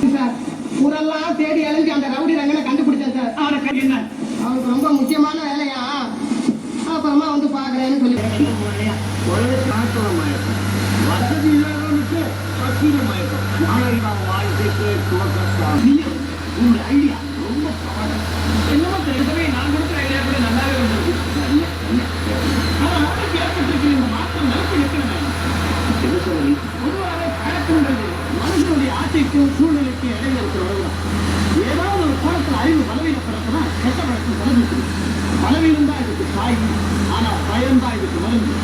ஆச்சு சார். ஊரெல்லாம் தேடி அலைஞ்சு அந்த ரவுடி ரங்கனை கண்டுபிடிச்சேன் சார். அவனுக்கு என்ன? அவனுக்கு ரொம்ப முக்கியமான வேலையா, அப்புறமா வந்து பாக்குறேன்னு சொல்லி வசதி இல்லாதவனுக்கு பக்கீரமாயிருக்கும். நாளைக்கு வாழ்க்கைக்கு துவக்கம். உங்களுடைய ஐடியா ரொம்ப பவர்ஃபுல். என்னமோ தெரிஞ்சவே நான் கொடுக்குற ஐடியா கூட நல்லாவே வந்திருக்கு. ஆனா அவனுக்கு ஏற்பட்டிருக்கிற இந்த மாற்றம் நிலைப்பு இருக்கணும். பொதுவாக பழக்கம்ன்றது மனுஷனுடைய ஆசைக்கும் சூழ்நிலைக்கும் இடையில இருக்கிற உறவுதான். ஏதாவது ஒரு கோணத்தில் அறிவு பலவீனப்படுறதுனா கெட்ட பழக்கம் பலவீனம் தான் இதுக்கு தாய். ஆனா பயம்தான் இதுக்கு மருந்து.